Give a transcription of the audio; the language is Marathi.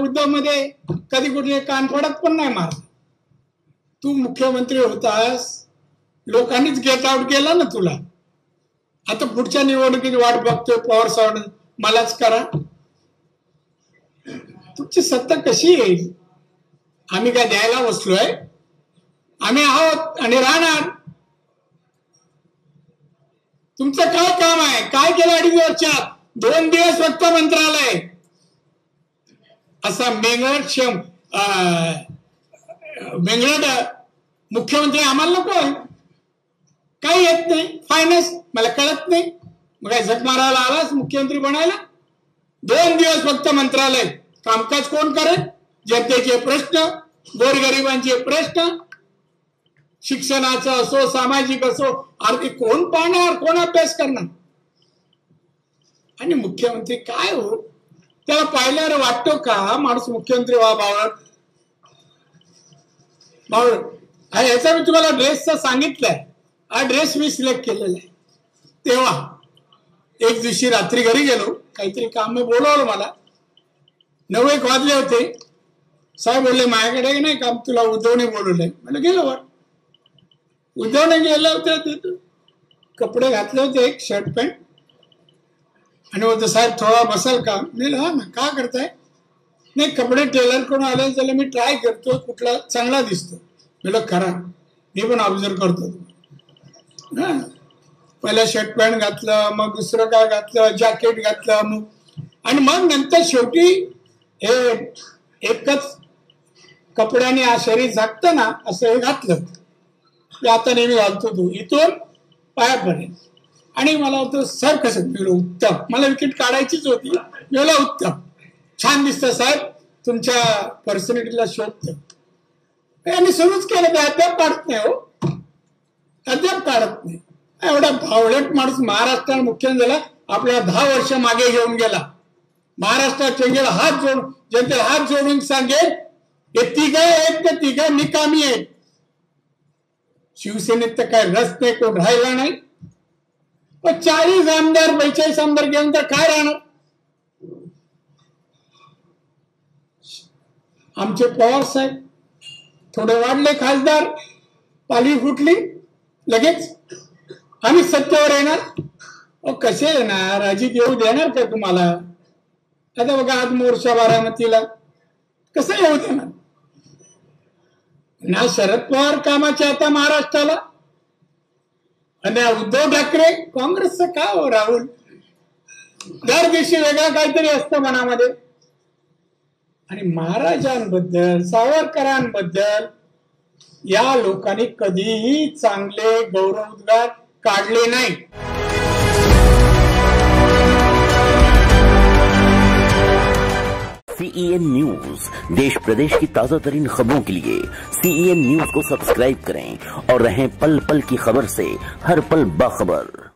मुद्द्यामध्ये कधी कुठे कान पडत पण नाही मारला. तू मुख्यमंत्री होतास, लोकांनीच गेट आउट केला ना तुला. आता पुढच्या निवडणुकीची वाट बघतोय, पवार साहेब मलाच करा. तुमची सत्ता कशी येईल? आम्ही काय द्यायला बसलोय? आम्ही आहोत आणि राहणार. तुमचं काय काम आहे? काय केलं 2.5 वर्षात? 2 दिवस फक्त मंत्रालय. असा मेंगलट मुख्यमंत्री आम्हाला नको आहे. काही येत नाही, फायनान्स मला कळत नाही. मग काय झक मारायला आलास मुख्यमंत्री बनायला? 2 दिवस फक्त मंत्रालय. कामकाज कोण करेल? जनतेचे प्रश्न, गोरगरिबांचे प्रश्न, शिक्षणाचं असो, सामाजिक असो, आर्थिक कोण पाहणार, कोण अभ्यास करणार? आणि मुख्यमंत्री काय हो, त्याला पाहिल्यावर वाटतो का माणूस मुख्यमंत्री व्हावा? याचा मी तुम्हाला ड्रेसचा सांगितलंय. हा ड्रेस मी सिलेक्ट केलेला आहे. तेव्हा एक दिवशी रात्री घरी गेलो, काहीतरी काम मी बोलवलं मला. 9:00 वाजले होते. साहेब बोलले माझ्याकडे नाही काम, तुला उद्धवने बोलवलंय. मला गेलो वर. उद्धवने गेले होते, कपडे घातले होते, एक शर्ट पॅन्ट. आणि बोलतो साहेब थोडा बसाल का? मी हा ना, का करताय? नाही कपडे टेलर कडून आले, त्याला मी ट्राय करतो कुठला चांगला दिसतो. म्हटलं खरा, मी पण ऑब्झर्व करतो. हा पहिला शर्ट पॅन्ट घातलं, मग दुसरं काय घातलं, जॅकेट घातलं, आणि मग नंतर शेवटी हे एकच कपड्याने शरीर झाकतं ना, असं हे घातलं. आता नेहमी घालतो तू इथून पायापर्यंत. आणि मला होतं सर कसं? मी उत्तम, मला विकेट काढायचीच होती. मी उत्तम, छान दिसतं साहेब, तुमच्या पर्सनॅलिटीला शोधतं. आणि सुरूच केलं तर अद्याप काढत नाही हो, अद्याप काढत नाही. एवढा भावलट माणूस महाराष्ट्रात मुख्यमंत्री झाला, आपल्याला 10 वर्ष मागे घेऊन गेला. महाराष्ट्रात चेंगेला हात जोडून, जनतेला हात जोडून सांगेल हे तिघं आहेत तर तिघं निकामी आहेत. शिवसेनेत तर काय रस नाही, कोण राहिला नाही. पण 40 आमदार 42 आमदार घेऊन तर काय राहणार? आमचे पवार साहेब थोडे वाढले खासदार, पालवी फुटली, लगेच आम्ही सत्तेवर येणार. कसे येणार? अजित येऊ देणार का तुम्हाला? आता बघा आज मोर्चा बारामतीला, कसं येऊ देणार? ना शरद पवार कामाचे आता महाराष्ट्राला, आणि उद्धव ठाकरे काँग्रेसचं का हो? राहुल दर दिवशी वेगळं काहीतरी असतं मनामध्ये. आणि महाराजांबद्दल, सावरकरांबद्दल या लोकांनी कधीही चांगले गौरवोद्गार काढले नाही. CEN न्यूज, देश प्रदेश की ताजा तरीन खबरों के लिए CEN न्यूज को सब्सक्राइब करें और रहें पल पल की खबर से हर पल बाखबर।